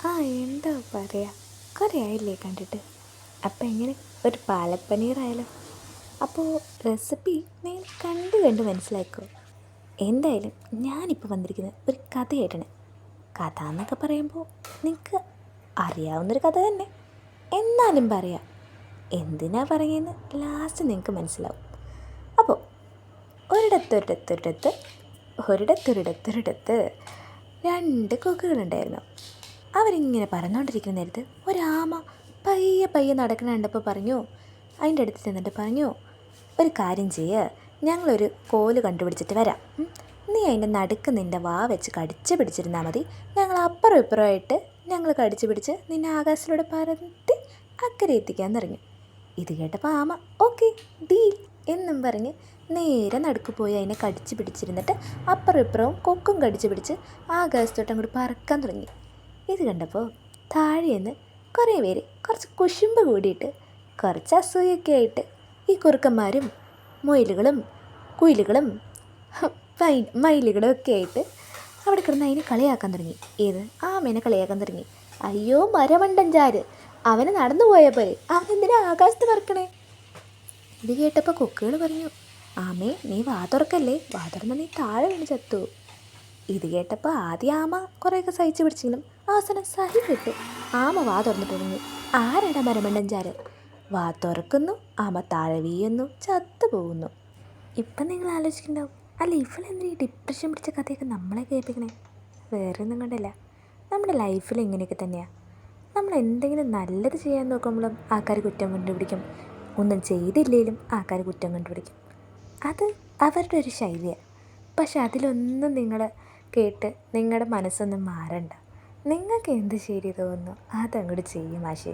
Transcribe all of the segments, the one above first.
ആ എന്താ പറയുക, കുറേ ആയില്ലേ കണ്ടിട്ട്. അപ്പം എങ്ങനെ ഒരു പാലപ്പനീറായാലോ? അപ്പോൾ റെസിപ്പി നിങ്ങൾ കണ്ട് മനസ്സിലാക്കോ? എന്തായാലും ഞാനിപ്പോൾ വന്നിരിക്കുന്നത് ഒരു കഥയായിട്ടാണ്. കഥ എന്നൊക്കെ പറയുമ്പോൾ നിങ്ങൾക്ക് അറിയാവുന്നൊരു കഥ തന്നെ, എന്നാലും പറയാം. എന്തിനാ പറയുന്നത് ലാസ്റ്റ് നിങ്ങൾക്ക് മനസ്സിലാവും. അപ്പോൾ ഒരിടത്തൊരിടത്തൊരിടത്ത് ഒരിടത്തൊരിടത്തൊരിടത്ത് രണ്ട് കൊക്കുകളുണ്ടായിരുന്നു. അവരിങ്ങനെ പറന്നുകൊണ്ടിരിക്കുന്ന നേരത്ത് ഒരാമ പയ്യെ പയ്യെ നടക്കണ കണ്ടപ്പോൾ പറഞ്ഞു, അതിൻ്റെ അടുത്ത് ചെന്നിട്ട് പറഞ്ഞു, ഒരു കാര്യം ചെയ്യുക, ഞങ്ങളൊരു കോല് കണ്ടുപിടിച്ചിട്ട് വരാം. നീ അതിൻ്റെ നടുക്ക് നിൻ്റെ വാ വെച്ച് കടിച്ച് പിടിച്ചിരുന്നാൽ മതി. ഞങ്ങൾ അപ്പുറം ഇപ്പുറമായിട്ട് ഞങ്ങൾ കടിച്ച് പിടിച്ച് നിന്നെ ആകാശത്തിലൂടെ പറത്തി അക്കരെ എത്തിക്കാൻ തുടങ്ങി. ഇത് കേട്ടപ്പോൾ ആമ ഓക്കെ ഡീൽ എന്നും പറഞ്ഞ് നേരെ നടുക്ക് പോയി അതിനെ കടിച്ച് പിടിച്ചിരുന്നിട്ട് അപ്പുറം ഇപ്പുറവും കൊക്കും കടിച്ച് പിടിച്ച് ആകാശത്തോട്ട് അങ്ങോട്ട് പറക്കാൻ തുടങ്ങി. ഇത് കണ്ടപ്പോൾ താഴേന്ന് കുറേ പേര് കുറച്ച് കുശുമ്പ് കൂടിയിട്ട് കുറച്ച് അസൂയൊക്കെ ആയിട്ട് ഈ കുറുക്കന്മാരും മുയലുകളും കുയിലുകളും മയിലുകളും ഒക്കെ ആയിട്ട് അവിടെ കിടന്ന് അതിനെ കളിയാക്കാൻ തുടങ്ങി. ഏത് ആമേനെ കളിയാക്കാൻ തുടങ്ങി. അയ്യോ മരമണ്ടൻ ചാര്, അവന് നടന്നു പോയ പോലെ, അവനെന്തിനാ ആകാശത്ത് പറക്കണേ? ഇത് കേട്ടപ്പോൾ കൊക്കുകൾ പറഞ്ഞു, ആമേ നീ വാ തുറക്കല്ലേ, വാ തുറന്ന നീ താഴെ വീണ് ചത്തു. ഇത് കേട്ടപ്പോൾ ആദ്യം ആമ കുറേയൊക്കെ സഹിച്ച് പിടിച്ചെങ്കിലും അവസാനം സഹിക്കിട്ട് ആമ വാ തുറന്നിട്ട് തുടങ്ങി. ആരടാ മരമണ്ടൻ ചാര്? വാ തുറക്കുന്നു, ആമ താഴെ വീഴുന്നു, ചത്തു പോകുന്നു. ഇപ്പം നിങ്ങൾ ആലോചിക്കുന്നുണ്ടാവും, അല്ല ഇവളെന്തിനാ ഈ ഡിപ്രഷൻ പിടിച്ച കഥയൊക്കെ നമ്മളെ കേൾപ്പിക്കണേ? വേറെ ഒന്നും കണ്ടല്ല, നമ്മുടെ ലൈഫിൽ ഇങ്ങനെയൊക്കെ തന്നെയാണ്. നമ്മൾ എന്തെങ്കിലും നല്ലത് ചെയ്യാൻ നോക്കുമ്പോഴും ആൾക്കാർ കുറ്റം കണ്ടുപിടിക്കും, ഒന്നും ചെയ്തില്ലെങ്കിലും ആൾക്കാർ കുറ്റം കണ്ടുപിടിക്കും. അത് അവരുടെ ഒരു ശൈലിയാണ്. പക്ഷെ അതിലൊന്നും നിങ്ങൾ കേട്ട് നിങ്ങളുടെ മനസ്സൊന്നും മാറണ്ട. നിങ്ങൾക്ക് എന്ത് ശരി തോന്നുന്നു അതങ്ങോട്ട് ചെയ്യും ആശേ.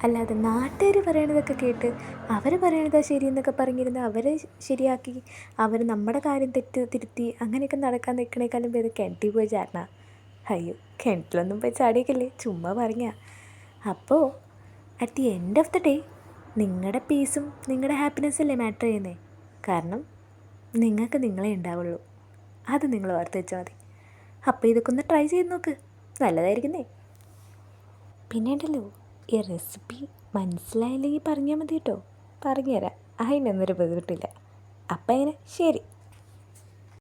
അല്ലാതെ നാട്ടുകാർ പറയണതൊക്കെ കേട്ട് അവർ പറയണതാ ശരി എന്നൊക്കെ പറഞ്ഞിരുന്ന് അവരെ ശരിയാക്കി അവർ നമ്മുടെ കാര്യം തിരുത്തി അങ്ങനെയൊക്കെ നടക്കാൻ നിൽക്കണേക്കാളും പേര് കിണറ്റിൽ പോയി ചാടണ. അയ്യോ കിണറ്റിലൊന്നും പോയി ചാടിയേക്കല്ലേ, ചുമ്മാ പറഞ്ഞ. അപ്പോൾ at the end of the day നിങ്ങളുടെ പീസും നിങ്ങളുടെ ഹാപ്പിനെസ്സല്ലേ മാറ്റർ ചെയ്യുന്നത്. കാരണം നിങ്ങൾക്ക് നിങ്ങളെ ഉണ്ടാവുള്ളൂ, അത് നിങ്ങൾ ഓർത്ത് വെച്ചാൽ മതി. അപ്പോൾ ഇതൊക്കെ ഒന്ന് ട്രൈ ചെയ്ത് നോക്ക്, നല്ലതായിരിക്കുന്നേ. പിന്നെ ഉണ്ടല്ലോ, ഈ റെസിപ്പി മനസ്സിലായില്ലെങ്കിൽ പറഞ്ഞാൽ മതി കേട്ടോ, പറഞ്ഞുതരാം, അതിനൊന്നൊരു ബുദ്ധിമുട്ടില്ല. അപ്പം എങ്ങനെ, ശരി.